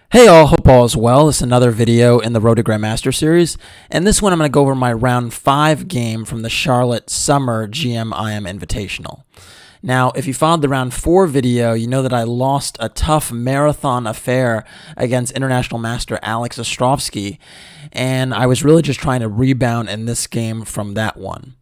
Hey all, hope all is well. This is another video in the Road to Grandmaster series, and this one I'm going to go over my round 5 game from the Charlotte Summer GM-IM Invitational. Now, if you followed the round 4 video, you know that I lost a tough marathon affair against International Master Alex Ostrovsky, and I was really just trying to rebound in this game from that one.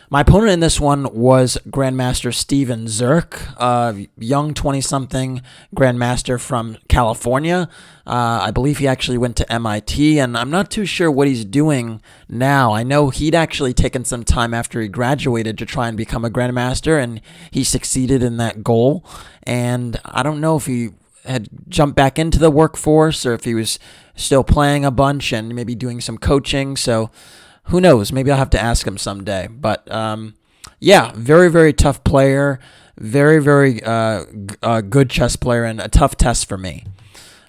My opponent in this one was Grandmaster Steven Zierk, a young 20-something Grandmaster from California. I believe he actually went to MIT, and I'm not too sure what he's doing now. I know he'd actually taken some time after he graduated to try and become a Grandmaster, and he succeeded in that goal. And I don't know if he had jumped back into the workforce or if he was still playing a bunch and maybe doing some coaching, so who knows? Maybe I'll have to ask him someday. But yeah, very, very tough player. Very, very good chess player and a tough test for me.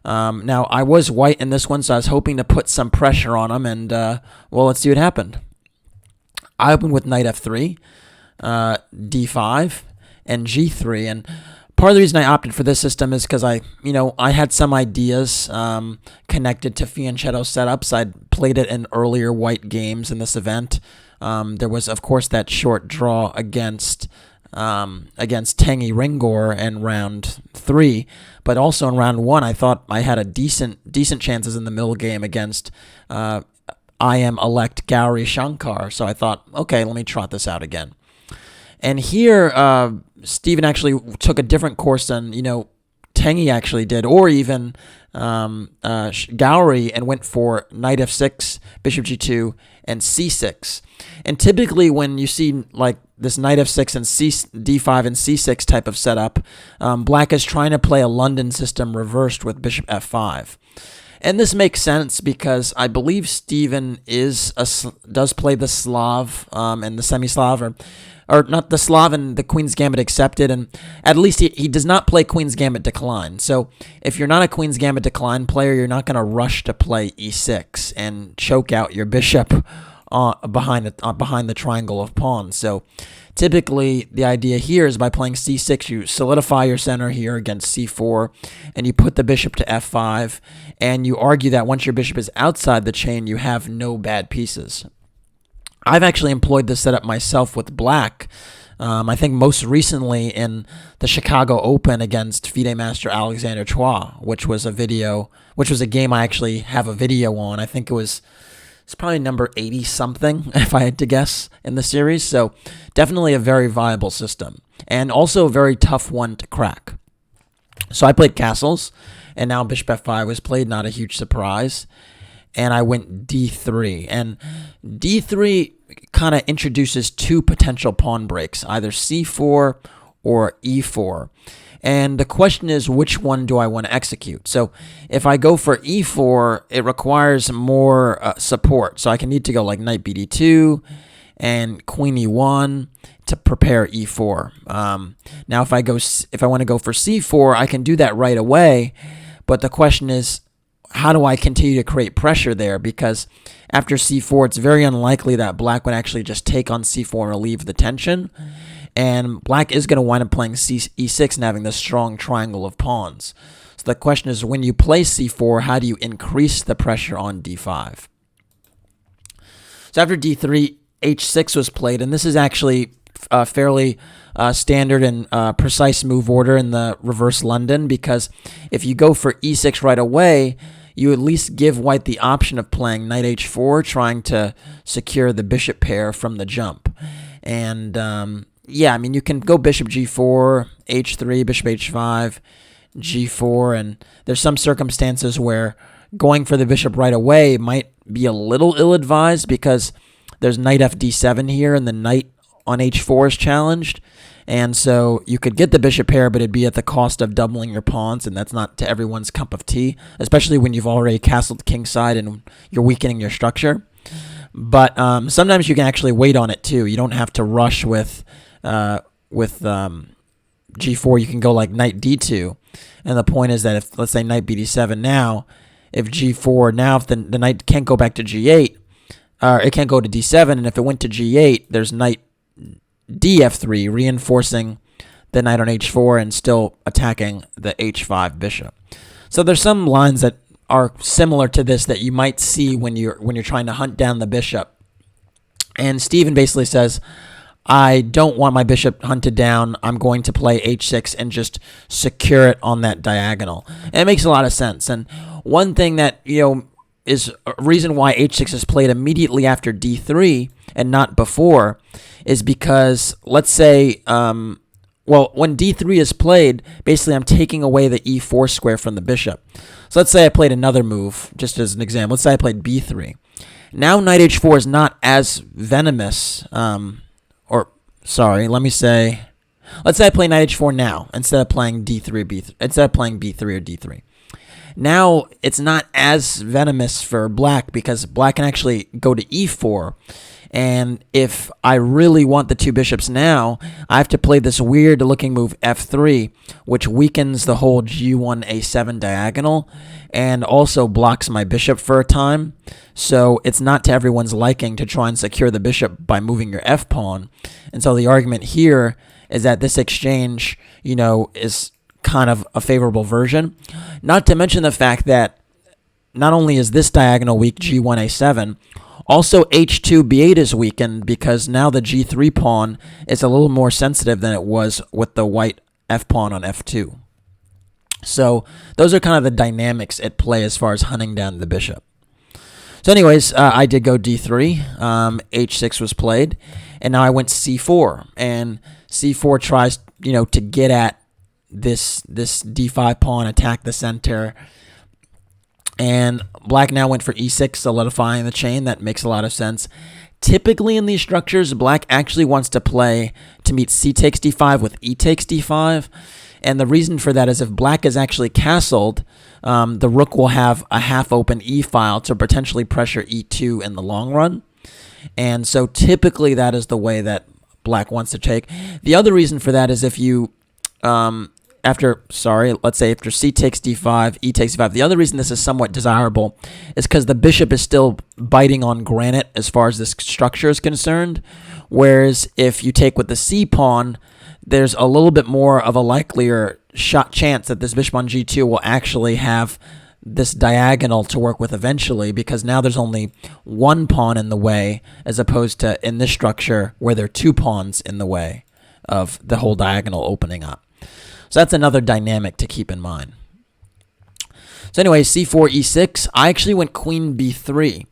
Now, I was white in this one, so I was hoping to put some pressure on him. And, well, let's see what happened. I opened with knight f3, d5, and g3. And part of the reason I opted for this system is because I had some ideas connected to fianchetto setups. I'd played it in earlier white games in this event. There was, of course, that short draw against Tanguy Ringor in round 3, but also in round 1, I thought I had a decent chances in the middle game against IM elect Gauri Shankar. So I thought, okay, let me trot this out again. And here, Steven actually took a different course than, Tanguy actually did, or even Gauri, and went for knight f6, bishop g2, and c6. And typically when you see like this knight f6 and d5 and c6 type of setup, black is trying to play a London system reversed with bishop f5. And this makes sense because I believe Steven does play the Slav and the semi-Slav, or not the Slav and the Queen's Gambit accepted, and at least he does not play Queen's Gambit decline. So if you're not a Queen's Gambit decline player, you're not going to rush to play e6 and choke out your bishop behind the triangle of pawns. So typically the idea here is by playing c6, you solidify your center here against c4, and you put the bishop to f5, and you argue that once your bishop is outside the chain, you have no bad pieces. I've actually employed this setup myself with black. I think most recently in the Chicago Open against FIDE Master Alexander Choi, which was a game I actually have a video on. I think it's probably number 80 something, if I had to guess, in the series. So definitely a very viable system, and also a very tough one to crack. So I played castles, and now bishop f5 was played, not a huge surprise. And I went d3. And d3 kind of introduces two potential pawn breaks, either c4 or e4. And the question is, which one do I want to execute? So if I go for e4, it requires more support. So I can need to go like knight bd2 and queen e1 to prepare e4. Now if I want to go for c4, I can do that right away. But the question is, how do I continue to create pressure there? Because after c4, it's very unlikely that black would actually just take on c4 and relieve the tension. And black is going to wind up playing e6 and having this strong triangle of pawns. So the question is, when you play c4, how do you increase the pressure on d5? So after d3, h6 was played, and this is actually fairly standard and precise move order in the reverse London, because if you go for e6 right away, you at least give white the option of playing knight h4, trying to secure the bishop pair from the jump. And yeah, I mean, you can go bishop g4, h3, bishop h5, g4, and there's some circumstances where going for the bishop right away might be a little ill-advised because there's knight fd7 here, and the knight on h4 is challenged. And so you could get the bishop pair, but it'd be at the cost of doubling your pawns, and that's not to everyone's cup of tea, especially when you've already castled kingside and you're weakening your structure. But sometimes you can actually wait on it too. You don't have to rush with g4. You can go like knight d2, and the point is that if, let's say, knight bd7 now, if g4 now, if the knight can't go back to g8, it can't go to d7, and if it went to g8, there's knight df3, reinforcing the knight on h4 and still attacking the h5 bishop. So there's some lines that are similar to this that you might see when you're trying to hunt down the bishop. And Steven basically says, I don't want my bishop hunted down. I'm going to play h6 and just secure it on that diagonal. And it makes a lot of sense. And one thing that, is a reason why h6 is played immediately after d3 and not before is because, let's say, when d3 is played, basically I'm taking away the e4 square from the bishop. So let's say I played another move, just as an example. Let's say I played b3. Now knight h4 is not as venomous, let's say I play knight h4 now instead of playing instead of playing b3 or d3. Now it's not as venomous for black because black can actually go to e4. And if I really want the two bishops now, I have to play this weird looking move f3, which weakens the whole g1 a7 diagonal and also blocks my bishop for a time. So it's not to everyone's liking to try and secure the bishop by moving your f pawn. And so the argument here is that this exchange, is kind of a favorable version. Not to mention the fact that not only is this diagonal weak, g1 a7, also h2 b8 is weakened because now the g3 pawn is a little more sensitive than it was with the white f pawn on f2. So those are kind of the dynamics at play as far as hunting down the bishop. So anyways, I did go d3, h6 was played, and now I went c4, and c4 tries, to get at this d5 pawn, attack the center, and black now went for e6, solidifying the chain. That makes a lot of sense. Typically in these structures, black actually wants to play to meet c takes d5 with e takes d5. And the reason for that is if black is actually castled, the rook will have a half-open e-file to potentially pressure e2 in the long run. And so typically that is the way that black wants to take. The other reason for that is if you... let's say after c takes d5, e takes d5. The other reason this is somewhat desirable is because the bishop is still biting on granite as far as this structure is concerned. Whereas if you take with the c pawn, there's a little bit more of a likelier chance that this bishop on g2 will actually have this diagonal to work with eventually, because now there's only one pawn in the way as opposed to in this structure where there are two pawns in the way of the whole diagonal opening up. So that's another dynamic to keep in mind. So anyway, c4, e6. I actually went queen b3.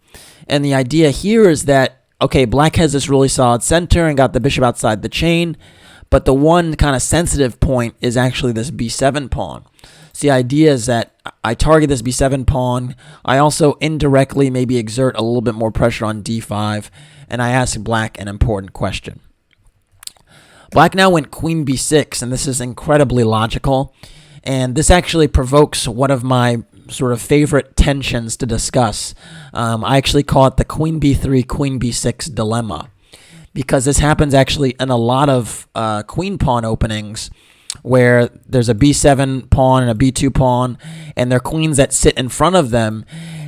And the idea here is that, okay, black has this really solid center and got the bishop outside the chain, but the one kind of sensitive point is actually this b7 pawn. So the idea is that I target this b7 pawn. I also indirectly maybe exert a little bit more pressure on d5, and I ask black an important question. Black now went queen b6, and this is incredibly logical, and this actually provokes one of my sort of favorite tensions to discuss. I actually call it the queen b3, queen b6 dilemma, because this happens actually in a lot of queen pawn openings where there's a b7 pawn and a b2 pawn, and they're queens that sit in front of them,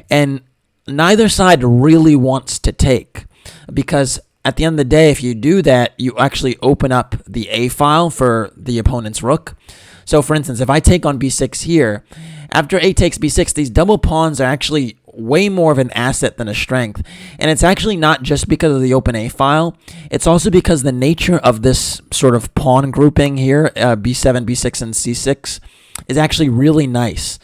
and neither side really wants to take, because at the end of the day, if you do that, you actually open up the A file for the opponent's rook. So for instance, if I take on b6 here, after A takes b6, these double pawns are actually way more of an asset than a strength. And it's actually not just because of the open A file. It's also because the nature of this sort of pawn grouping here, b7, b6, and c6, is actually really nice.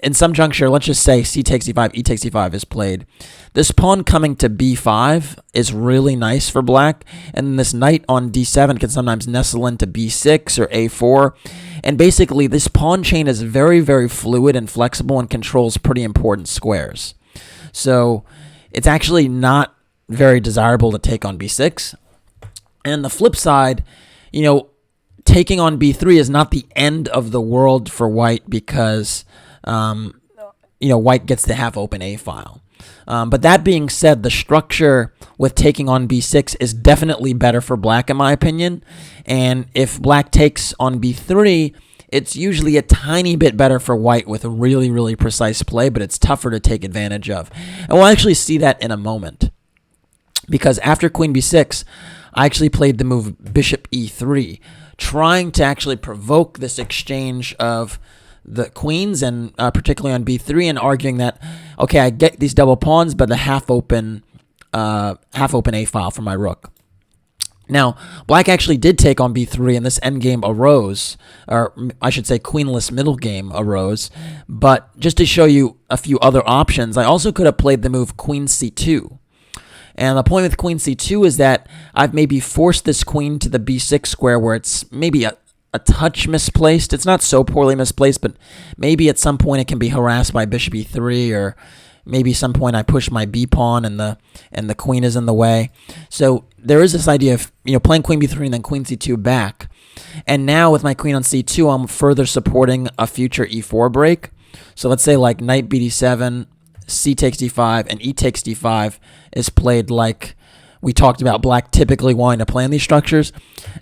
In some juncture, let's just say c takes d5, e takes d5 is played. This pawn coming to b5 is really nice for black, and this knight on d7 can sometimes nestle into b6 or a4. And basically, this pawn chain is very, very fluid and flexible and controls pretty important squares. So it's actually not very desirable to take on b6. And the flip side, taking on b3 is not the end of the world for white because... white gets to have open A file. But that being said, the structure with taking on b6 is definitely better for black, in my opinion. And if black takes on b3, it's usually a tiny bit better for white with a really, really precise play, but it's tougher to take advantage of. And we'll actually see that in a moment. Because after queen b6, I actually played the move bishop e3, trying to actually provoke this exchange of the queens, and particularly on b3, and arguing that, okay, I get these double pawns, but the half open a file for my rook. Now, black actually did take on b3, and this endgame arose, or I should say queenless middle game arose. But just to show you a few other options, I also could have played the move queen c2. And the point with queen c2 is that I've maybe forced this queen to the b6 square where it's maybe a touch misplaced. It's not so poorly misplaced, but maybe at some point it can be harassed by bishop e3, or maybe some point I push my b pawn and the queen is in the way. So there is this idea of playing queen b3 and then queen c2 back. And now with my queen on c2, I'm further supporting a future e4 break. So let's say like knight bd7, c takes d5, and e takes d5 is played like we talked about black typically wanting to play in these structures.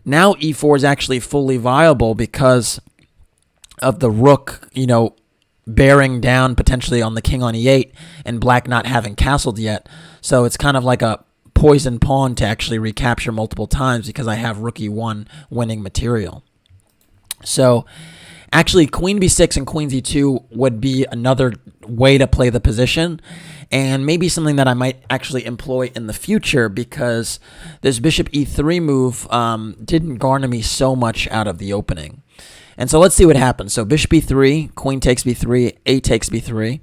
Now e4 is actually fully viable because of the rook, bearing down potentially on the king on e8, and black not having castled yet. So it's kind of like a poison pawn to actually recapture multiple times because I have rook e1 winning material. So actually queen b6 and queen c2 would be another way to play the position, and maybe something that I might actually employ in the future, because this bishop e3 move didn't garner me so much out of the opening. And so let's see what happens. So bishop b3, queen takes b3, a takes b3,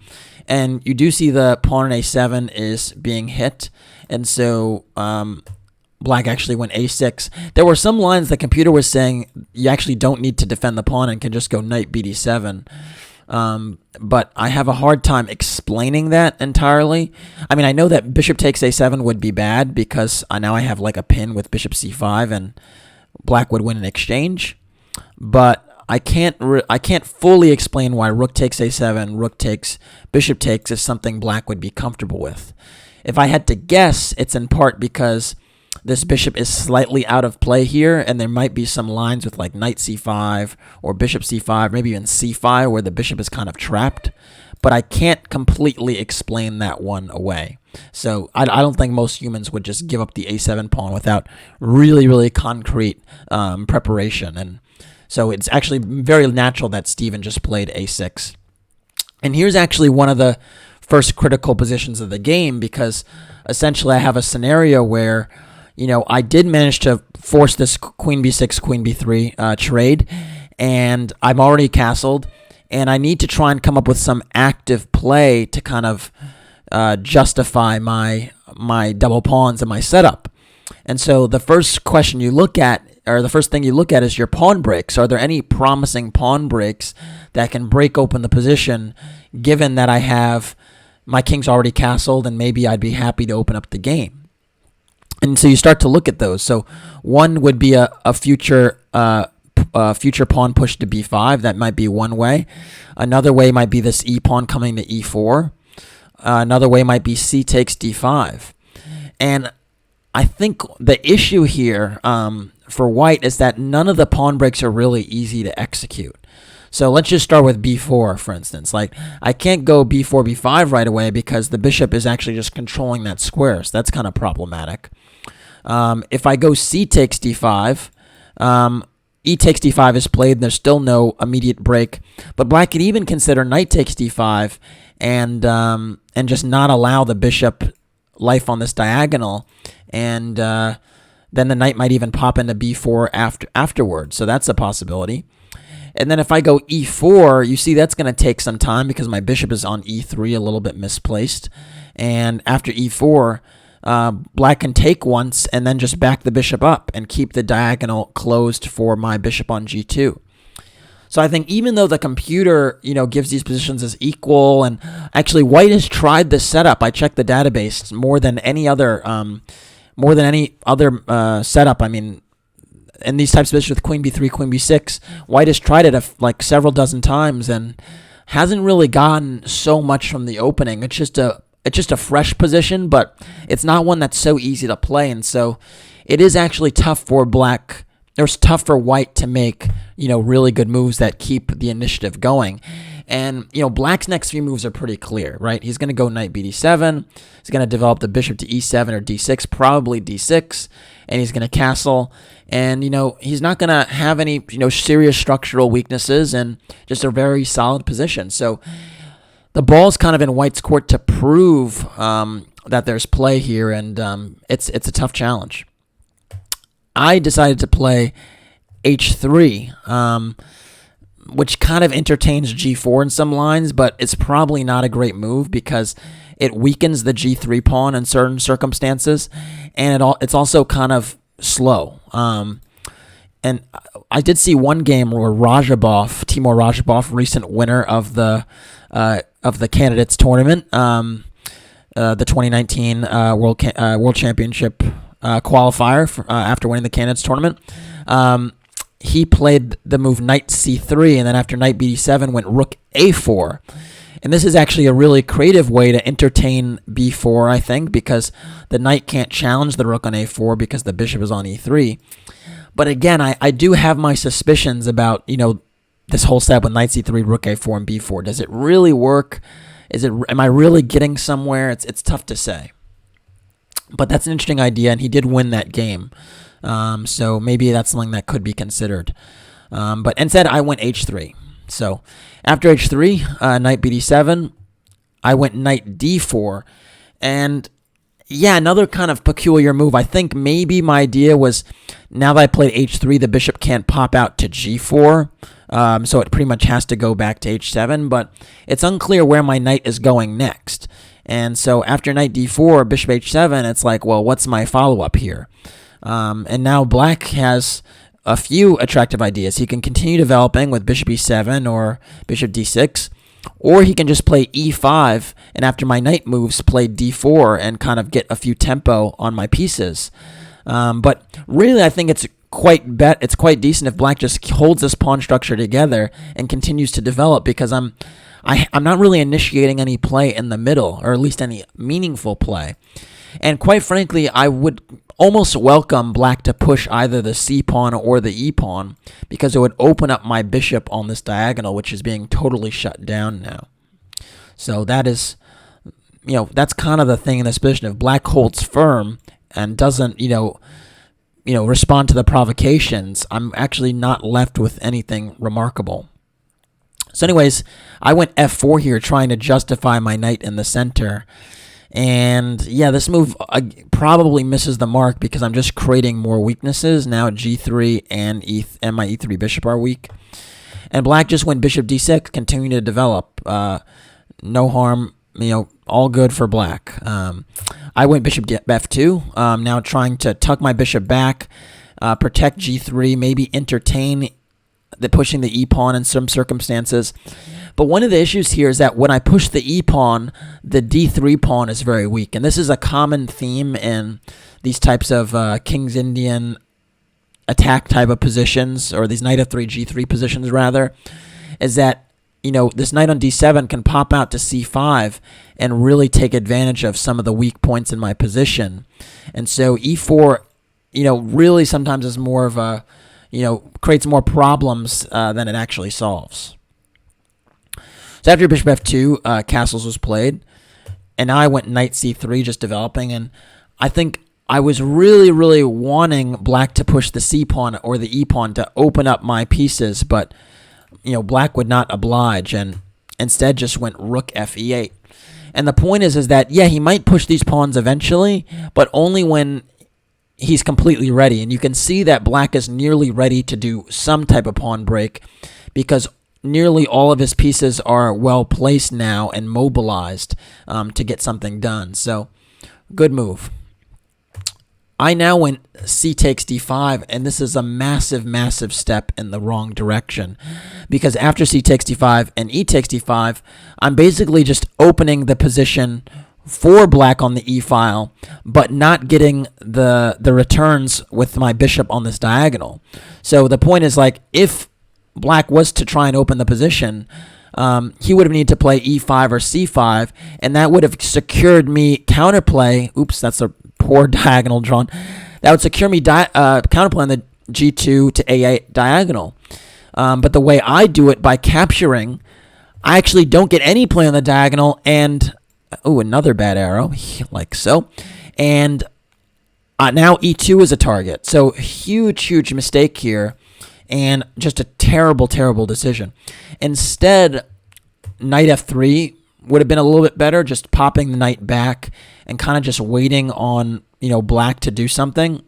and you do see the pawn on a7 is being hit, and so black actually went a6. There were some lines the computer was saying you actually don't need to defend the pawn and can just go knight bd7, but I have a hard time explaining that entirely. I mean, I know that bishop takes a7 would be bad because now I have like a pin with bishop c5 and black would win an exchange, but I can't fully explain why rook takes a7, rook takes, bishop takes is something black would be comfortable with. If I had to guess, it's in part because this bishop is slightly out of play here, and there might be some lines with like knight c5 or bishop c5, maybe even c5, where the bishop is kind of trapped. But I can't completely explain that one away. So I don't think most humans would just give up the a7 pawn without really, really concrete preparation. And so it's actually very natural that Steven just played a6. And here's actually one of the first critical positions of the game, because essentially I have a scenario where, I did manage to force this queen b6, queen b3 trade, and I'm already castled, and I need to try and come up with some active play to kind of justify my double pawns and my setup. And so the first question you look at, or the first thing you look at, is your pawn breaks. Are there any promising pawn breaks that can break open the position, given that I have my king's already castled and maybe I'd be happy to open up the game? And so you start to look at those. So one would be a future pawn push to b5. That might be one way. Another way might be this e pawn coming to e4. Another way might be c takes d5. And I think the issue here for white is that none of the pawn breaks are really easy to execute. So let's just start with b4, for instance. Like, I can't go b4, b5 right away because the bishop is actually just controlling that square, so that's kind of problematic. If I go c takes d5, e takes d5 is played, and there's still no immediate break. But black could even consider knight takes d5 and just not allow the bishop life on this diagonal, and then the knight might even pop into b4 afterwards. So that's a possibility. And then if I go e4, you see that's going to take some time because my bishop is on e3 a little bit misplaced. And after e4, black can take once and then just back the bishop up and keep the diagonal closed for my bishop on g2. So I think even though the computer, gives these positions as equal, and actually white has tried this setup. I checked the database more than any other setup. I mean, in these types of positions with queen b3, queen b6, white has tried it like several dozen times and hasn't really gotten so much from the opening. It's just a fresh position, but it's not one that's so easy to play, and so it is actually tough for black. It's tough for white to make really good moves that keep the initiative going. And, black's next few moves are pretty clear, right? He's going to go knight bd7. He's going to develop the bishop to e7 or d6, probably d6. And he's going to castle. And, he's not going to have any, serious structural weaknesses and just a very solid position. So the ball's kind of in white's court to prove that there's play here. And it's a tough challenge. I decided to play h3, which kind of entertains g4 in some lines, but it's probably not a great move because it weakens the g3 pawn in certain circumstances, and it's also kind of slow. And I did see one game where Timur Rajabov, recent winner of the candidates tournament, the 2019 World Championship qualifier after winning the candidates tournament. He played the move knight c3, and then after knight bd7 went rook a4. And this is actually a really creative way to entertain b4, I think, because the knight can't challenge the rook on a4 because the bishop is on e3. But again, I do have my suspicions about, this whole setup with knight c3, rook a4, and b4. Does it really work? Am I really getting somewhere? It's tough to say. But that's an interesting idea, and he did win that game. So maybe that's something that could be considered. But instead, I went h3. So after h3, knight bd7, I went knight d4. And yeah, another kind of peculiar move. I think maybe my idea was now that I played h3, the bishop can't pop out to g4. So it pretty much has to go back to h7. But it's unclear where my knight is going next. And so after knight d4, bishop h7, it's like, well, what's my follow-up here? And now black has a few attractive ideas. He can continue developing with bishop e7 or bishop d6, or he can just play e5, and after my knight moves, play d4 and kind of get a few tempo on my pieces. But really, I think it's quite decent if black just holds this pawn structure together and continues to develop, because I'm not really initiating any play in the middle, or at least any meaningful play. And quite frankly, I would almost welcome black to push either the c pawn or the e pawn, because it would open up my bishop on this diagonal, which is being totally shut down now. So that is, that's kind of the thing in this position. If black holds firm and doesn't, respond to the provocations, I'm actually not left with anything remarkable. So anyways, I went f4 here, trying to justify my knight in the center. And yeah, this move probably misses the mark because I'm just creating more weaknesses. Now g3 and my e3 bishop are weak. And black just went bishop d6, continuing to develop. No harm, all good for black. I went bishop f2, now trying to tuck my bishop back, protect g3, maybe entertain pushing the e-pawn in some circumstances. But one of the issues here is that when I push the e-pawn, the d3 pawn is very weak. And this is a common theme in these types of King's Indian attack type of positions, or these knight f3, g3 positions rather, is that, this knight on d7 can pop out to c5 and really take advantage of some of the weak points in my position. And so e4, really sometimes is more of a, creates more problems than it actually solves. So after bishop f2, castles was played, and now I went knight c3, just developing, and I think I was really, really wanting black to push the c-pawn or the e-pawn to open up my pieces, but, black would not oblige, and instead just went rook fe8. And the point is that, yeah, he might push these pawns eventually, but only when he's completely ready. And you can see that black is nearly ready to do some type of pawn break, because nearly all of his pieces are well placed now and mobilized to get something done. So, good move. I now went c takes d5, and this is a massive, massive step in the wrong direction, because after c takes d5 and e takes d5, I'm basically just opening the position for black on the e-file, but not getting the returns with my bishop on this diagonal. So the point is, like, if black was to try and open the position, he would have needed to play e5 or c5, and that would have secured me counterplay. Oops, that's a poor diagonal drawn. That would secure me counterplay on the g2 to a8 diagonal. But the way I do it, by capturing, I actually don't get any play on the diagonal, and another bad arrow, like so. And now e2 is a target. So huge mistake here, and just a terrible decision. Instead, knight f3 would have been a little bit better, just popping the knight back and kind of just waiting on, black to do something.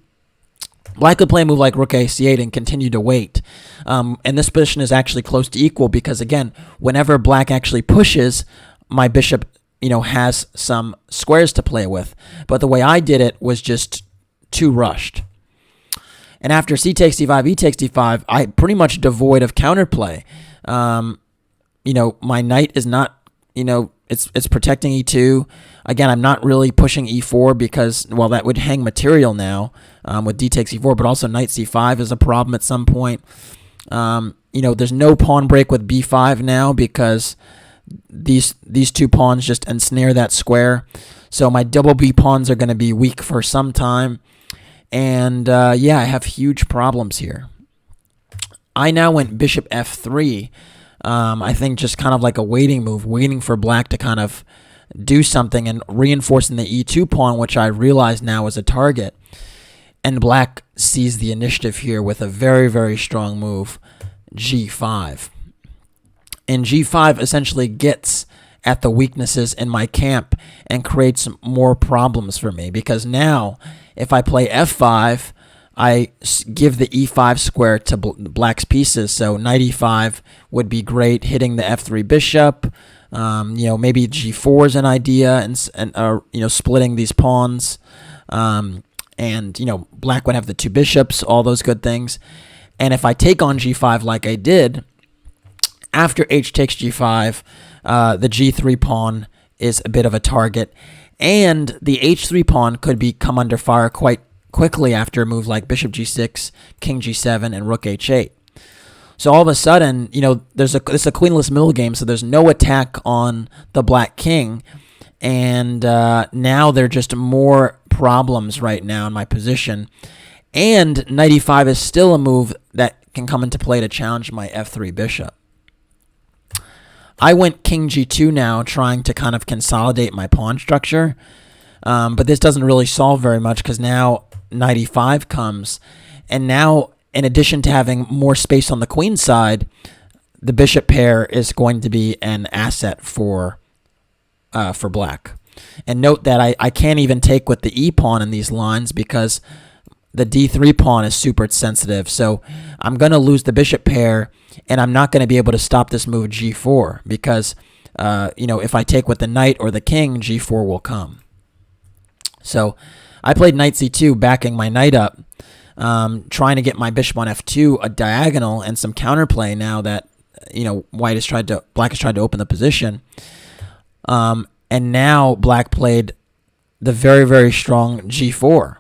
Black could play a move like rook a8 and continue to wait. And this position is actually close to equal because, again, whenever black actually pushes, my bishop, has some squares to play with. But the way I did it was just too rushed. And after c takes d5, e takes d5, I pretty much devoid of counterplay. My knight is not, it's protecting e2. Again, I'm not really pushing e4 because, that would hang material now with d takes e4, but also knight c5 is a problem at some point. There's no pawn break with b5 now because these two pawns just ensnare that square. So my double b pawns are going to be weak for some time. And, I have huge problems here. I now went bishop f3. I think just kind of like a waiting move, waiting for black to kind of do something and reinforcing the e2 pawn, which I realize now is a target. And black sees the initiative here with a very strong move, g5. And g5 essentially gets at the weaknesses in my camp and creates more problems for me because now if I play f5, I give the e5 square to black's pieces. So knight e5 would be great, hitting the f3 bishop. Maybe g4 is an idea, and splitting these pawns. Black would have the two bishops, all those good things. And if I take on g5 like I did, after h takes g5, the g3 pawn is a bit of a target. And the h3 pawn could come under fire quite quickly after a move like bishop g6, king g7, and rook h8. So all of a sudden, it's a queenless middle game, so there's no attack on the black king. And now there are just more problems right now in my position. And knight e5 is still a move that can come into play to challenge my f3 bishop. I went king g2 now, trying to kind of consolidate my pawn structure. But this doesn't really solve very much because now knight e5 comes. And now, in addition to having more space on the queen side, the bishop pair is going to be an asset for black. And note that I can't even take with the e pawn in these lines because the d3 pawn is super sensitive. So I'm going to lose the bishop pair, and I'm not going to be able to stop this move g4 because, if I take with the knight or the king, g4 will come. So I played knight c2, backing my knight up, trying to get my bishop on f2, a diagonal, and some counterplay now that, black has tried to open the position. And now black played the very strong g4.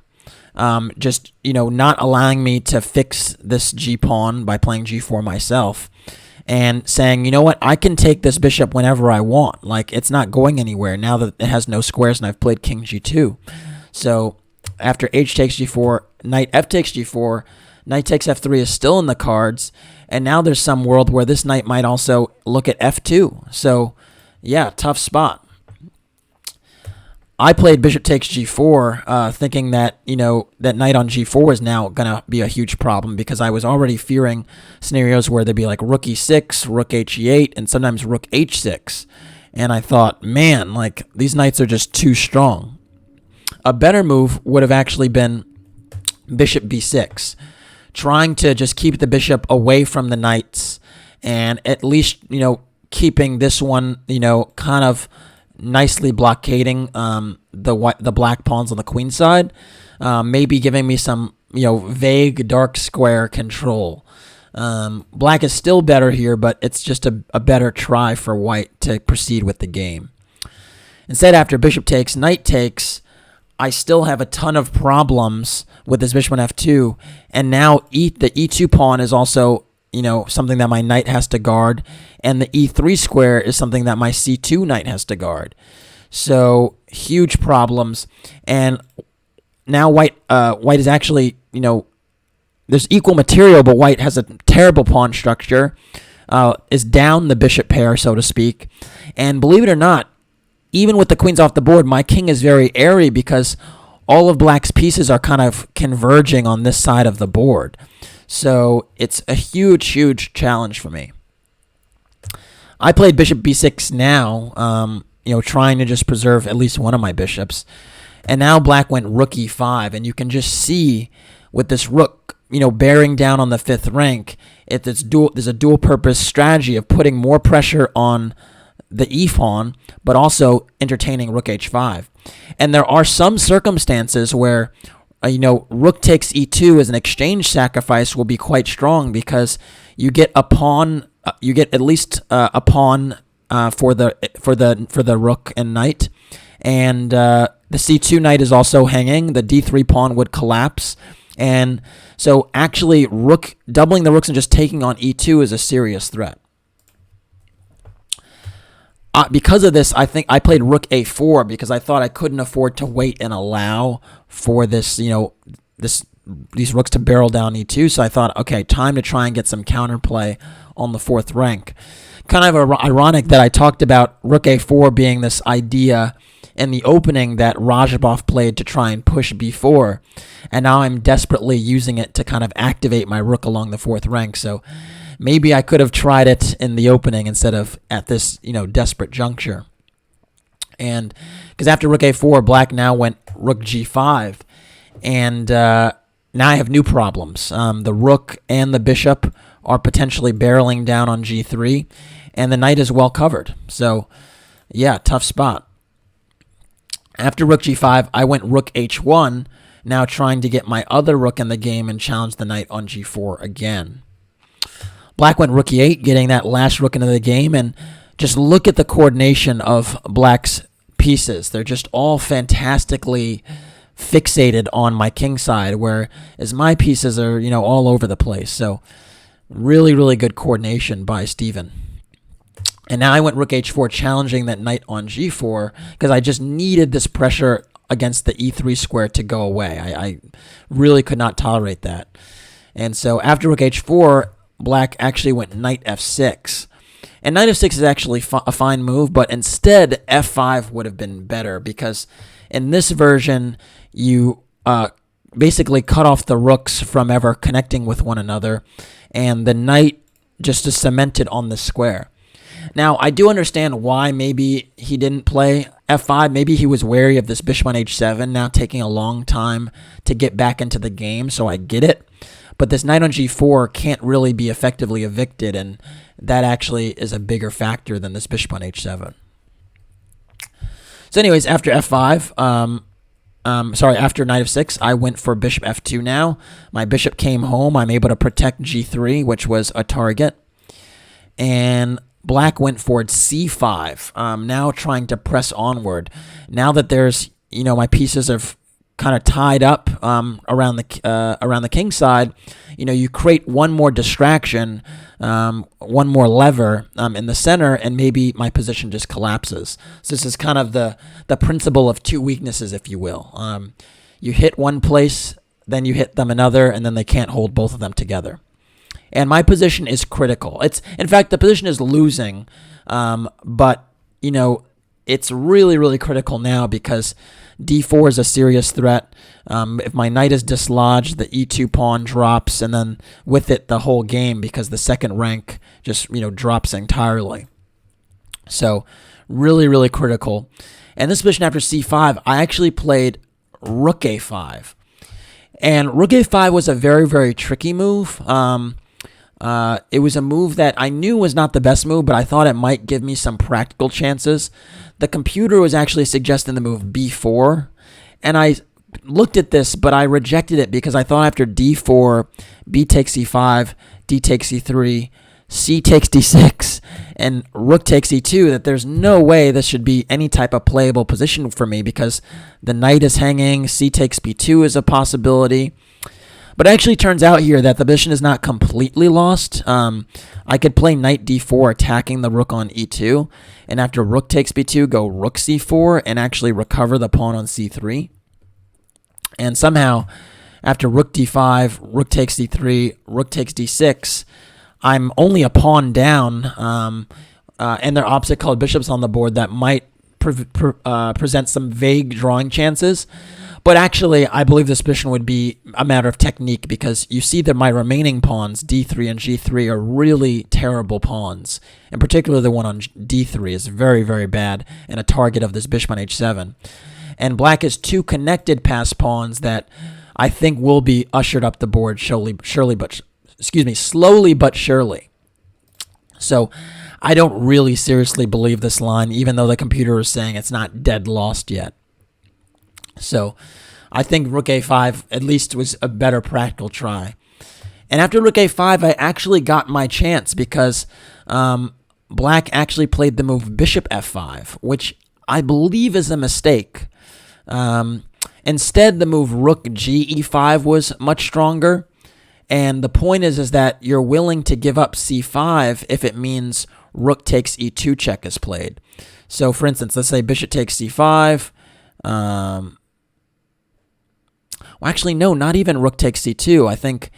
Not allowing me to fix this g-pawn by playing g4 myself and saying, you know what, I can take this bishop whenever I want. Like, it's not going anywhere now that it has no squares and I've played king g2. So after h takes g4, knight f takes g4, knight takes f3 is still in the cards, and now there's some world where this knight might also look at f2. So, yeah, tough spot. I played bishop takes g4, thinking that, that knight on g4 was now going to be a huge problem because I was already fearing scenarios where there'd be like rook e6, rook he8, and sometimes rook h6. And I thought, man, like, these knights are just too strong. A better move would have actually been bishop b6, trying to just keep the bishop away from the knights and at least, keeping this one, kind of nicely blockading the black pawns on the queen side, maybe giving me some vague dark square control. Black is still better here, but it's just a better try for white to proceed with the game. Instead, after bishop takes, knight takes, I still have a ton of problems with this bishop on f2, and now the e2 pawn is also something that my knight has to guard, and the e3 square is something that my c2 knight has to guard. So huge problems, and now white is actually there's equal material, but white has a terrible pawn structure. is down the bishop pair, so to speak. And believe it or not, even with the queens off the board, my king is very airy because all of black's pieces are kind of converging on this side of the board. So it's a huge, huge challenge for me. I played bishop b6 now, trying to just preserve at least one of my bishops. And now black went rook e5, and you can just see with this rook, bearing down on the 5th rank, there's a dual-purpose strategy of putting more pressure on the e-pawn, but also entertaining rook h5. And there are some circumstances where, rook takes e2 as an exchange sacrifice will be quite strong because you get a pawn, you get at least a pawn for the rook and knight, and the c2 knight is also hanging. The d3 pawn would collapse, and so actually doubling the rooks and just taking on e2 is a serious threat. Because of this, I think I played rook a4 because I thought I couldn't afford to wait and allow for this, these rooks to barrel down e2. So I thought, okay, time to try and get some counterplay on the 4th rank. Kind of ironic that I talked about rook a4 being this idea in the opening that Rajabov played to try and push b4, and now I'm desperately using it to kind of activate my rook along the 4th rank. So maybe I could have tried it in the opening instead of at this, desperate juncture. And because after rook a4, black now went rook g5, and now I have new problems. The rook and the bishop are potentially barreling down on g3, and the knight is well covered. So, yeah, tough spot. After rook g5, I went rook h1, now trying to get my other rook in the game and challenge the knight on g4 again. Black went rook e8, getting that last rook into the game, and just look at the coordination of black's pieces. They're just all fantastically fixated on my king side, whereas my pieces are, all over the place. So really, really good coordination by Steven. And now I went rook h4, challenging that knight on g4, because I just needed this pressure against the e3 square to go away. I really could not tolerate that. And so after rook h4, black actually went knight f6. And knight f6 is actually a fine move, but instead f5 would have been better, because in this version, you basically cut off the rooks from ever connecting with one another, and the knight just is cemented on the square. Now, I do understand why maybe he didn't play f5. Maybe he was wary of this bishop on h7 now taking a long time to get back into the game, so I get it. But this knight on g4 can't really be effectively evicted, and that actually is a bigger factor than this bishop on h7. So anyways, after f5, after knight f6, I went for bishop f2 now. My bishop came home. I'm able to protect g3, which was a target. And black went for c5, now trying to press onward. Now that there's, my pieces are kind of tied up around the king side, you create one more distraction, one more lever in the center, and maybe my position just collapses. So this is kind of the principle of two weaknesses, if you will. You hit one place, then you hit them another, and then they can't hold both of them together. And my position is critical. In fact, the position is losing, but it's really, really critical now because d4 is a serious threat. If my knight is dislodged, the e2 pawn drops, and then with it the whole game, because the second rank just drops entirely. So really, really critical. And this position after c5, I actually played rook a5, and rook a5 was a very, very tricky move. It was a move that I knew was not the best move, but I thought it might give me some practical chances. The computer was actually suggesting the move b4, and I looked at this, but I rejected it because I thought after d4, b takes e5, d takes e3, c takes d6, and rook takes e2, that there's no way this should be any type of playable position for me because the knight is hanging, c takes b2 is a possibility. But it actually turns out here that the position is not completely lost. I could play knight d4 attacking the rook on e2, and after rook takes b2, go rook c4 and actually recover the pawn on c3. And somehow, after rook d5, rook takes d3, rook takes d6, I'm only a pawn down, and there are opposite colored bishops on the board that might present some vague drawing chances. But actually, I believe this position would be a matter of technique, because you see that my remaining pawns, d3 and g3, are really terrible pawns. In particular, the one on d3 is very, very bad and a target of this bishop on h7. And black has two connected pass pawns that I think will be ushered up the board slowly but surely. So I don't really seriously believe this line, even though the computer is saying it's not dead lost yet. So I think rook a5 at least was a better practical try. And after rook a5, I actually got my chance, because black actually played the move bishop f5, which I believe is a mistake. Instead, the move rook g e5 was much stronger. And the point is that you're willing to give up c5 if it means rook takes e2 check is played. So, for instance, let's say bishop takes c5. Well, actually, no, not even rook takes c2. I think,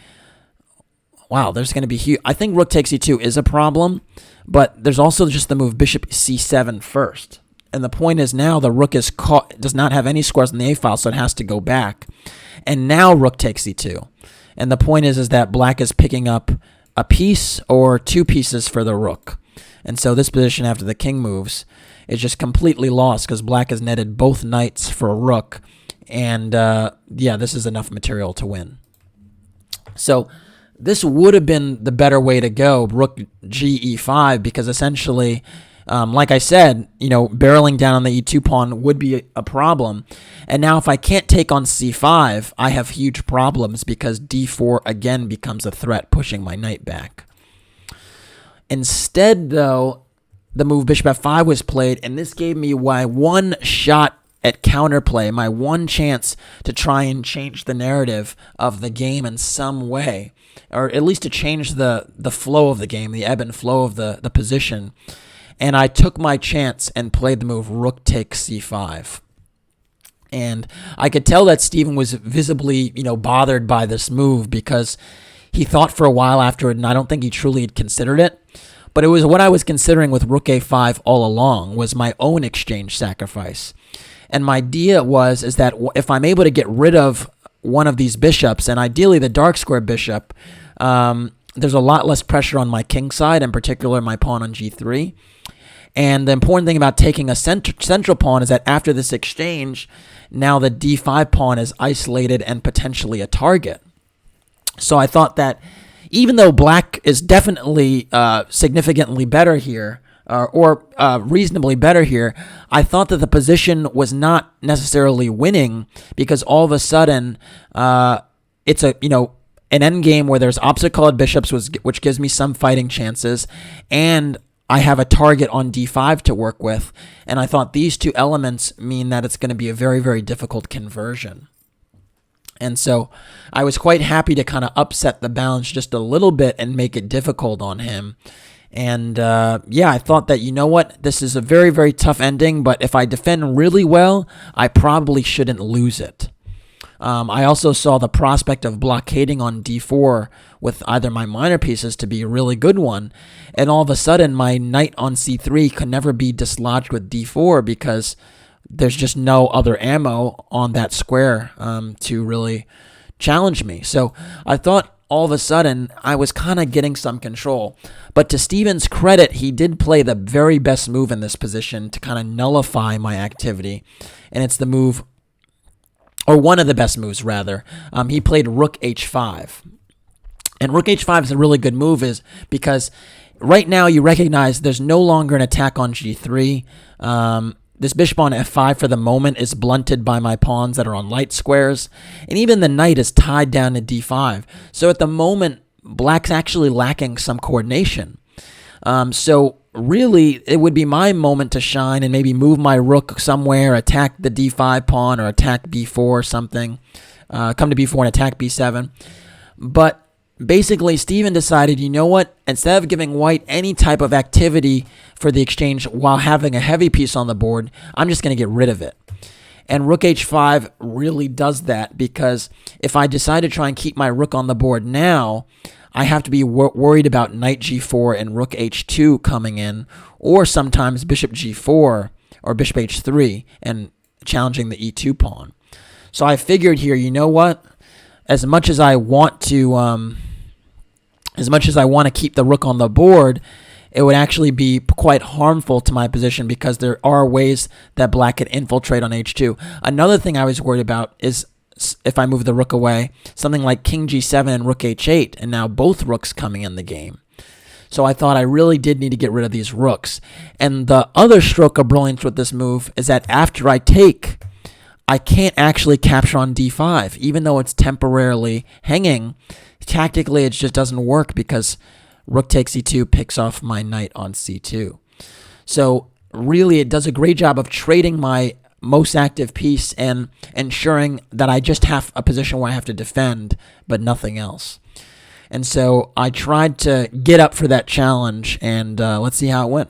wow, there's going to be huge. I think rook takes e2 is a problem, but there's also just the move bishop c7 first. And the point is now the rook is does not have any squares in the A file, so it has to go back. And now rook takes e2. And the point is that black is picking up a piece or two pieces for the rook. And so this position after the king moves is just completely lost, because black has netted both knights for a rook. And yeah, this is enough material to win. So this would have been the better way to go, rook g e5, because essentially, like I said, barreling down on the e2 pawn would be a problem. And now if I can't take on c5, I have huge problems, because d4 again becomes a threat, pushing my knight back. Instead, though, the move bishop f5 was played, and this gave me my one shot at counterplay, my one chance to try and change the narrative of the game in some way, or at least to change the flow of the game, the ebb and flow of the position. And I took my chance and played the move rook takes c5. And I could tell that Stephen was visibly, bothered by this move, because he thought for a while after it, and I don't think he truly had considered it. But it was what I was considering with rook a5 all along, was my own exchange sacrifice. And my idea is that if I'm able to get rid of one of these bishops, and ideally the dark square bishop, there's a lot less pressure on my king side, in particular my pawn on g3. And the important thing about taking a central pawn is that after this exchange, now the d5 pawn is isolated and potentially a target. So I thought that even though black is definitely significantly better here, or reasonably better here, I thought that the position was not necessarily winning, because all of a sudden it's an endgame where there's opposite colored bishops, which gives me some fighting chances, and I have a target on d5 to work with. And I thought these two elements mean that it's going to be a very, very difficult conversion. And so I was quite happy to kind of upset the balance just a little bit and make it difficult on him. And yeah, I thought that, this is a very, very tough ending, but if I defend really well, I probably shouldn't lose it. I also saw the prospect of blockading on d4 with either my minor pieces to be a really good one, and all of a sudden my knight on c3 could never be dislodged with d4, because there's just no other ammo on that square to really challenge me. So I thought all of a sudden I was kind of getting some control. But to Stephen's credit, he did play the very best move in this position to kind of nullify my activity, and it's the move, or one of the best moves rather. He played rook h5. And rook h5 is a really good move, is because right now you recognize there's no longer an attack on g3. This bishop on f5 for the moment is blunted by my pawns that are on light squares, and even the knight is tied down to d5. So at the moment, black's actually lacking some coordination. So really, it would be my moment to shine and maybe move my rook somewhere, attack the d5 pawn, or attack b4 or something, come to b4 and attack b7. But basically, Stephen decided, instead of giving white any type of activity for the exchange while having a heavy piece on the board, I'm just going to get rid of it. And rook h5 really does that, because if I decide to try and keep my rook on the board now, I have to be worried about knight g4 and rook h2 coming in, or sometimes bishop g4 or bishop h3 and challenging the e2 pawn. So I figured here, you know what? As much as I want to keep the rook on the board, it would actually be quite harmful to my position because there are ways that black could infiltrate on h2. Another thing I was worried about is if I move the rook away, something like king g7 and rook h8, and now both rooks coming in the game. So I thought I really did need to get rid of these rooks. And the other stroke of brilliance with this move is that after I take, I can't actually capture on d5. Even though it's temporarily hanging, tactically it just doesn't work because rook takes e2 picks off my knight on c2. So really it does a great job of trading my most active piece and ensuring that I just have a position where I have to defend, but nothing else. And so I tried to get up for that challenge, and let's see how it went.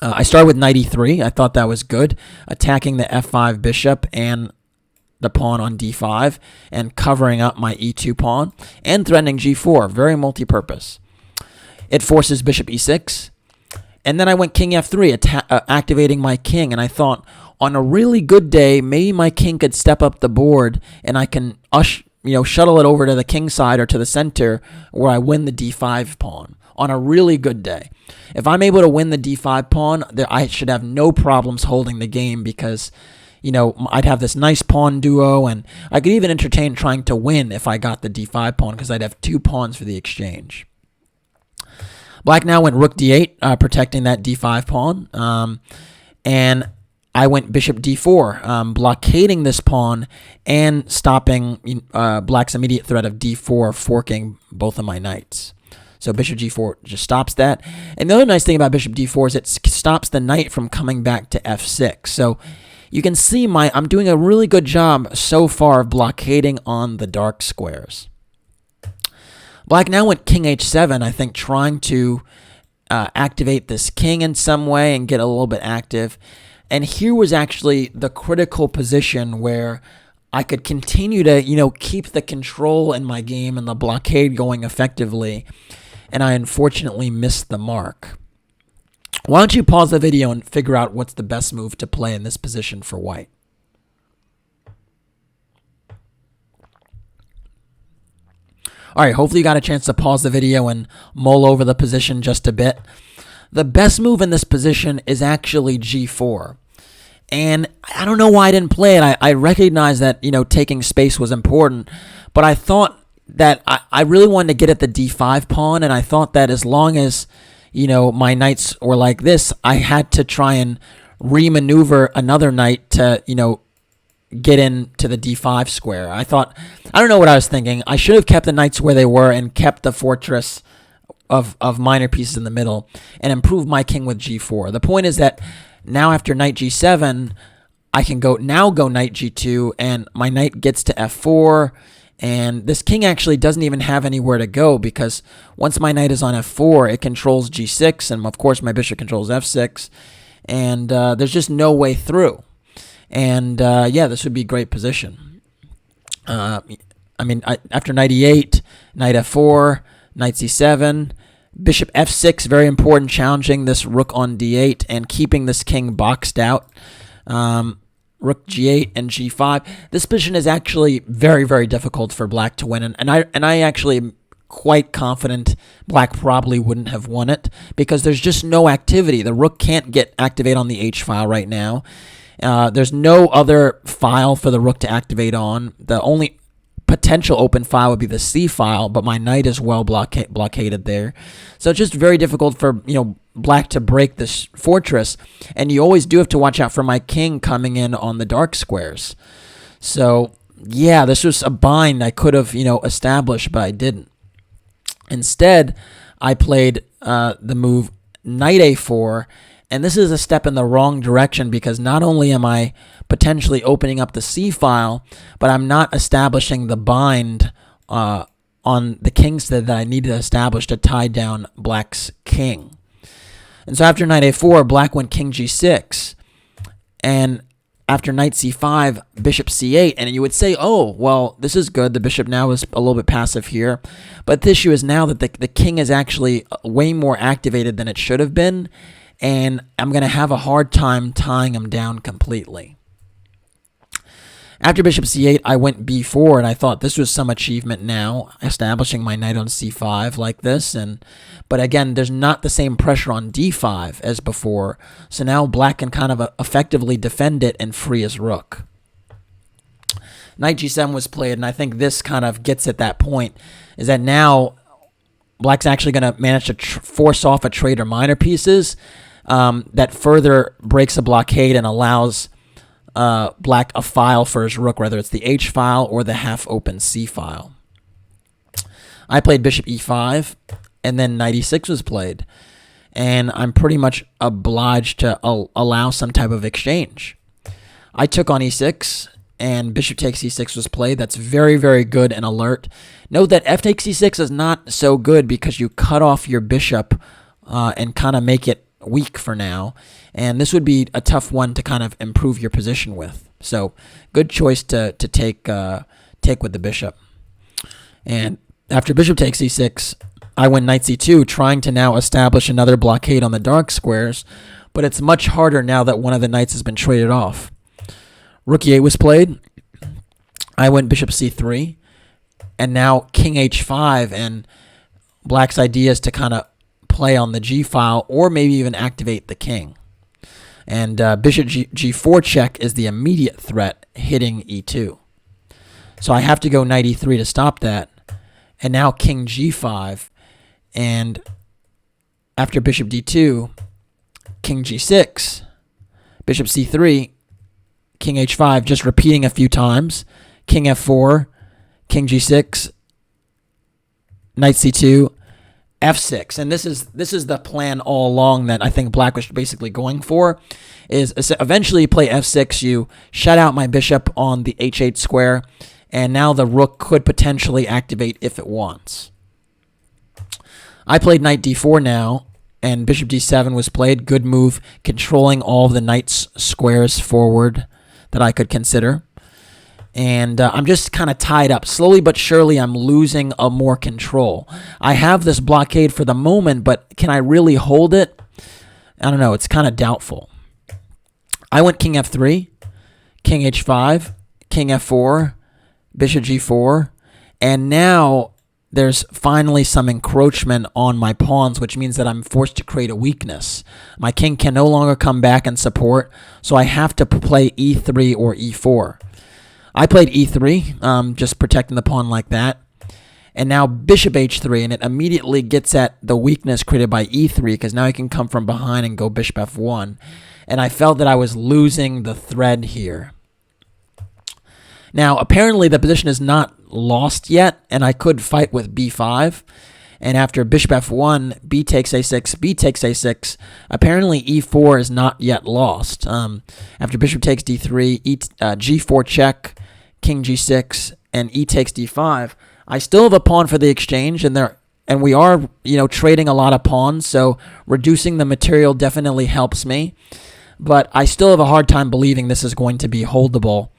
I started with knight e3. I thought that was good, attacking the f5 bishop and the pawn on d5 and covering up my e2 pawn and threatening g4. Very multi-purpose. It forces bishop e6. And then I went king f3, activating my king, and I thought, on a really good day, maybe my king could step up the board and I can shuttle it over to the king side or to the center where I win the d5 pawn on a really good day. If I'm able to win the d5 pawn, I should have no problems holding the game because, I'd have this nice pawn duo, and I could even entertain trying to win if I got the d5 pawn because I'd have 2 pawns for the exchange. Black now went rook d8, protecting that d5 pawn, and I went bishop d4, blockading this pawn and stopping black's immediate threat of d4, forking both of my knights. So bishop g4 just stops that. And the other nice thing about bishop d4 is it stops the knight from coming back to f6. So you can see I'm doing a really good job so far of blockading on the dark squares. Black now went king h7, I think trying to activate this king in some way and get a little bit active. And here was actually the critical position where I could continue to, keep the control in my game and the blockade going effectively. And I unfortunately missed the mark. Why don't you pause the video and figure out what's the best move to play in this position for white? All right, hopefully you got a chance to pause the video and mull over the position just a bit. The best move in this position is actually g4. And I don't know why I didn't play it. I recognize that, taking space was important, but I thought that I really wanted to get at the d5 pawn, and I thought that as long as, my knights were like this, I had to try and remaneuver another knight to, get into the d5 square. I don't know what I was thinking. I should have kept the knights where they were and kept the fortress of minor pieces in the middle and improved my king with g4. The point is that now after knight g7, I can go knight g2, and my knight gets to f4, and this king actually doesn't even have anywhere to go because once my knight is on f4, it controls g6, and of course my bishop controls f6, and there's just no way through. And this would be a great position. After knight e8, knight f4, knight c7, bishop f6, very important, challenging this rook on d8 and keeping this king boxed out. Rook g8 and g5. This position is actually very, very difficult for black to win, and I actually am quite confident black probably wouldn't have won it because there's just no activity. The rook can't activate on the h file right now. There's no other file for the rook to activate on. The only potential open file would be the c file, but my knight is well blockaded there. So it's just very difficult for black to break this fortress, and you always do have to watch out for my king coming in on the dark squares. So yeah, this was a bind I could have established, but I didn't. Instead, I played the move knight a4, and this is a step in the wrong direction because not only am I potentially opening up the c file, but I'm not establishing the bind on the king's that I need to establish to tie down black's king. And so after knight a4, black went king g6. And after knight c5, bishop c8, and you would say, oh, well, this is good. The bishop now is a little bit passive here. But the issue is now that the king is actually way more activated than it should have been, and I'm going to have a hard time tying him down completely. After bishop c8, I went b4, and I thought this was some achievement now, establishing my knight on c5 like this. But again, there's not the same pressure on d5 as before, so now black can kind of effectively defend it and free his rook. Knight g7 was played, and I think this kind of gets at that point, is that now black's actually going to manage to force off a trade or minor pieces that further breaks a blockade and allows black a file for his rook, whether it's the h file or the half-open c file. I played bishop e5, and then knight e6 was played, and I'm pretty much obliged to allow some type of exchange. I took on e6, and bishop takes e6 was played. That's very, very good and alert. Note that f takes e6 is not so good because you cut off your bishop and kind of make it weak for now, and this would be a tough one to kind of improve your position with. So good choice to take with the bishop. And after bishop takes e6, I went knight c2, trying to now establish another blockade on the dark squares, but it's much harder now that one of the knights has been traded off. Rook e8 was played. I went bishop c3, and now king h5, and black's idea is to kind of play on the g file or maybe even activate the king. And bishop g4 check is the immediate threat hitting e2. So I have to go knight e3 to stop that. And now king g5, and after bishop d2, king g6, bishop c3, king h5, just repeating a few times, king f4, king g6, knight c2, f6, and this is the plan all along that I think black was basically going for, is eventually play f6, you shut out my bishop on the h8 square, and now the rook could potentially activate if it wants. I played knight d4 now, and bishop d7 was played. Good move, controlling all of the knight's squares forward that I could consider. And I'm just kind of tied up. Slowly but surely, I'm losing more control. I have this blockade for the moment, but can I really hold it? I don't know. It's kind of doubtful. I went king f3, king h5, king f4, bishop g4, and now there's finally some encroachment on my pawns, which means that I'm forced to create a weakness. My king can no longer come back and support, so I have to play e3 or e4. I played e3, just protecting the pawn like that. And now bishop h3, and it immediately gets at the weakness created by e3, because now I can come from behind and go bishop f1. And I felt that I was losing the thread here. Now, apparently the position is not lost yet, and I could fight with b5. And after bishop f1, b takes a6, b takes a6, apparently e4 is not yet lost. After bishop takes d3, g4 check, king g6, and e takes d5, I still have a pawn for the exchange, and we are, trading a lot of pawns, so reducing the material definitely helps me. But I still have a hard time believing this is going to be holdable.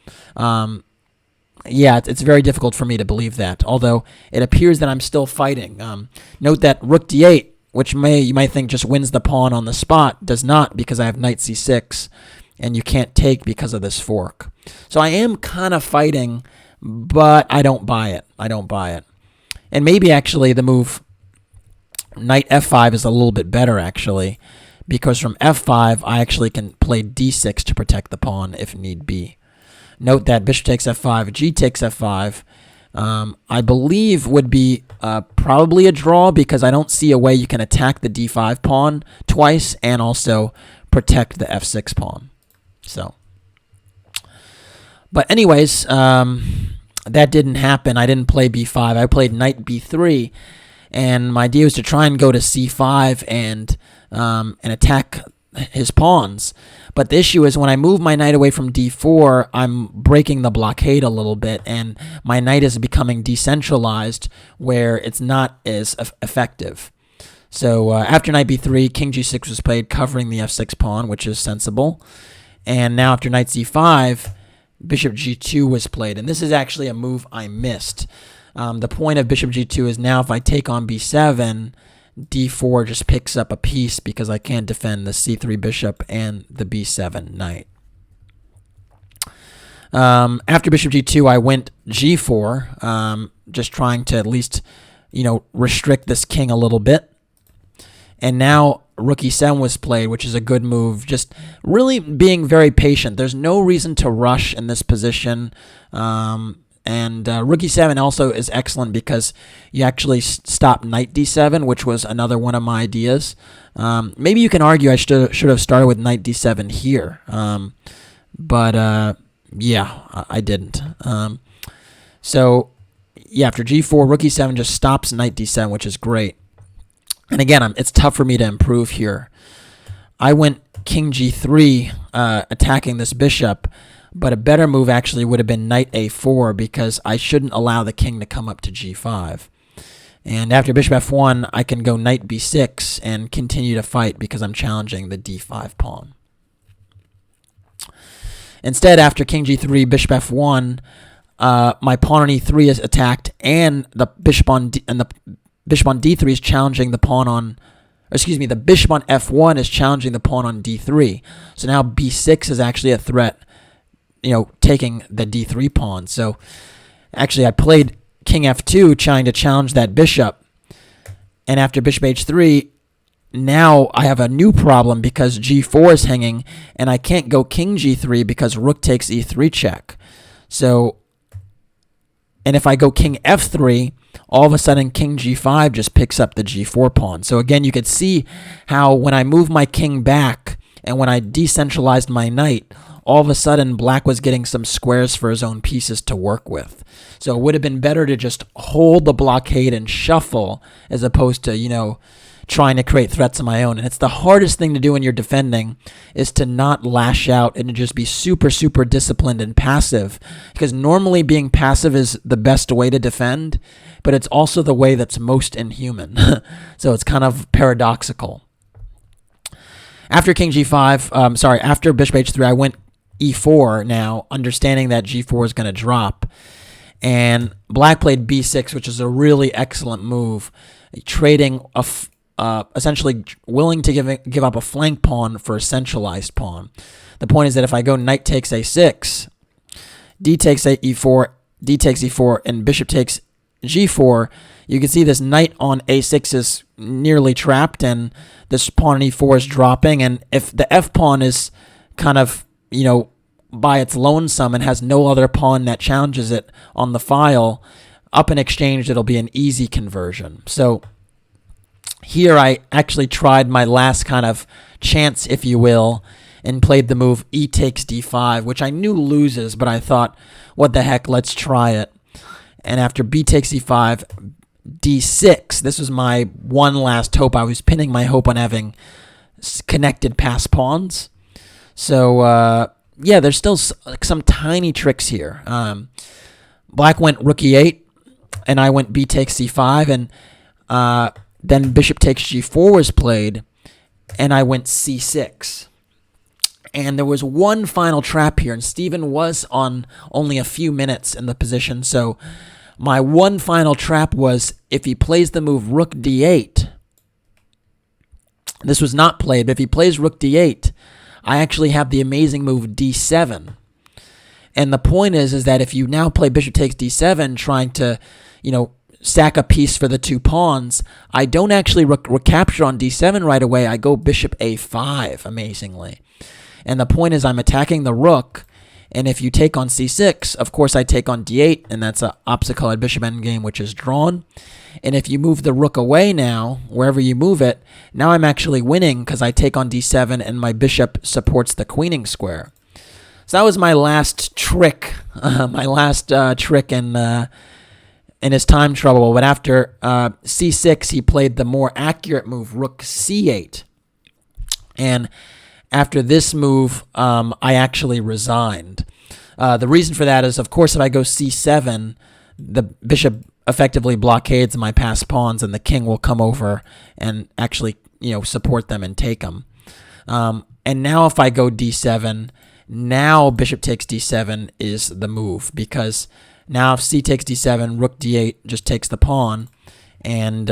Yeah, it's very difficult for me to believe that, although it appears that I'm still fighting. Note that rook d8, which you might think just wins the pawn on the spot, does not, because I have knight c6, and you can't take because of this fork. So I am kind of fighting, but I don't buy it. And maybe actually the move knight f5 is a little bit better, actually, because from f5 I actually can play d6 to protect the pawn if need be. Note that bishop takes f5, g takes f5, I believe would be probably a draw, because I don't see a way you can attack the d5 pawn twice and also protect the f6 pawn. So, but anyways, that didn't happen. I didn't play b5. I played knight b3, and my idea was to try and go to c5 and attack his pawns. But the issue is when I move my knight away from d4, I'm breaking the blockade a little bit, and my knight is becoming decentralized where it's not as effective. So after knight b3, king g6 was played, covering the f6 pawn, which is sensible. And now after knight c5, bishop g2 was played. And this is actually a move I missed. The point of bishop g2 is now if I take on b7, d4 just picks up a piece because I can't defend the c3 bishop and the b7 knight. After bishop g2, I went g4, just trying to at least, restrict this king a little bit. And now rook e7 was played, which is a good move, just really being very patient. There's no reason to rush in this position. And rook e7 also is excellent because you actually stop knight d7, which was another one of my ideas. Maybe you can argue I should have started with knight d7 here. But yeah, I didn't. So, yeah, after g4, rook e7 just stops knight d7, which is great. And again, it's tough for me to improve here. I went king g3, attacking this bishop, but a better move actually would have been knight a4 because I shouldn't allow the king to come up to g5. And after bishop f1, I can go knight b6 and continue to fight because I'm challenging the d5 pawn. Instead, after king g3, bishop f1, my pawn on e3 is attacked, and the bishop on d3 is challenging the pawn on, the bishop on f1 is challenging the pawn on d3. So now b6 is actually a threat, taking the d3 pawn. So actually, I played king f2, trying to challenge that bishop, and after bishop h3. Now I have a new problem because g4 is hanging, and I can't go king g3 because rook takes e3 check. So, and if I go king f3, all of a sudden king g5 just picks up the g4 pawn. So again, you could see how when I move my king back and when I decentralized my knight, all of a sudden black was getting some squares for his own pieces to work with. So it would have been better to just hold the blockade and shuffle as opposed to, trying to create threats of my own. And it's the hardest thing to do when you're defending, is to not lash out and to just be super, super disciplined and passive. Because normally being passive is the best way to defend, but it's also the way that's most inhuman. So it's kind of paradoxical. After king g5, after bishop h3, I went e4 now, understanding that g4 is going to drop. And black played b6, which is a really excellent move, trading essentially willing to give up a flank pawn for a centralized pawn. The point is that if I go knight takes a6, d takes e4, d takes e4, and bishop takes g4, you can see this knight on a6 is nearly trapped, and this pawn on e4 is dropping. And if the f pawn is kind of, by its lonesome and has no other pawn that challenges it on the file, up in exchange, it'll be an easy conversion. So here I actually tried my last kind of chance, if you will, and played the move e takes d5, which I knew loses, but I thought, what the heck, let's try it. And after b takes e5, d6, this was my one last hope. I was pinning my hope on having connected pass pawns. So, yeah, there's still some tiny tricks here. Black went rook e8, and I went b takes c5, and then bishop takes g4 was played, and I went c6. And there was one final trap here, and Steven was on only a few minutes in the position, so my one final trap was if he plays the move rook d8. This was not played, but if he plays rook d8, I actually have the amazing move d7. And the point is that if you now play bishop takes d7, trying to, stack a piece for the two pawns, I don't actually recapture on d7 right away. I go bishop a5, amazingly. And the point is I'm attacking the rook, and if you take on c6, of course I take on d8, and that's an opposite-colored bishop endgame, which is drawn. And if you move the rook away now, wherever you move it, now I'm actually winning because I take on d7, and my bishop supports the queening square. So that was my last trick, in his time trouble. But after c6, he played the more accurate move, rook c8. And after this move, I actually resigned. The reason for that is, of course, if I go c7, the bishop effectively blockades my passed pawns, and the king will come over and actually, support them and take them. And now if I go d7, now bishop takes d7 is the move, because now if c takes d7, rook d8 just takes the pawn, and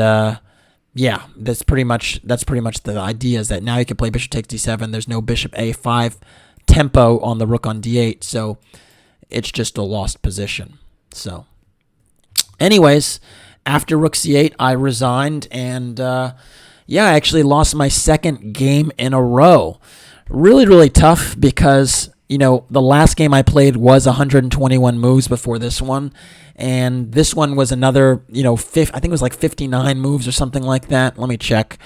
yeah, that's pretty much the idea, is that now you can play bishop takes d7. There's no bishop a5 tempo on the rook on d8, so it's just a lost position. So anyways, after rook c8, I resigned, and yeah, I actually lost my second game in a row. Really, really tough, because, you know, the last game I played was 121 moves before this one, and this one was another, you know, I think it was like 59 moves or something like that. Let me check.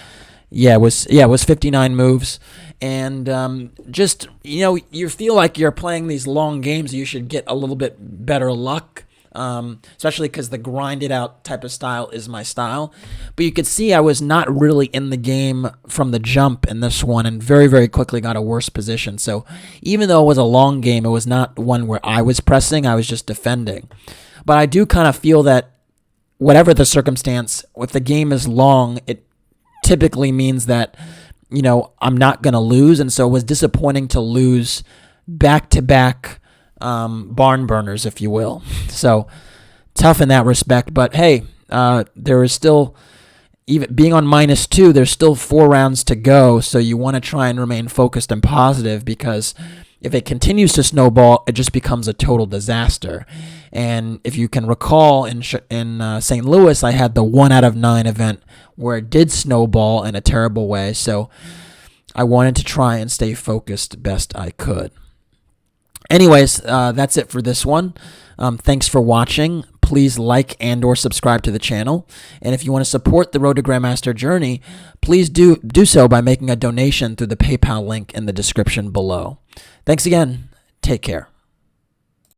Yeah, it was 59 moves, and just, you know, you feel like you're playing these long games, you should get a little bit better luck. Especially because the grinded out type of style is my style. But you could see I was not really in the game from the jump in this one, and very, very quickly got a worse position. So even though it was a long game, it was not one where I was pressing, I was just defending. But I do kind of feel that whatever the circumstance, if the game is long, it typically means that, you know, I'm not going to lose. And so it was disappointing to lose back-to-back barn burners, if you will. So tough in that respect, but hey, there is still, even being on -2, there's still 4 rounds to go, so you want to try and remain focused and positive, because if it continues to snowball, it just becomes a total disaster. And if you can recall, in St. Louis, I had the 1 out of 9 event where it did snowball in a terrible way, so I wanted to try and stay focused best I could. Anyways, that's it for this one. Thanks for watching. Please like and or subscribe to the channel. And if you want to support the Road to Grandmaster journey, please do so by making a donation through the PayPal link in the description below. Thanks again. Take care.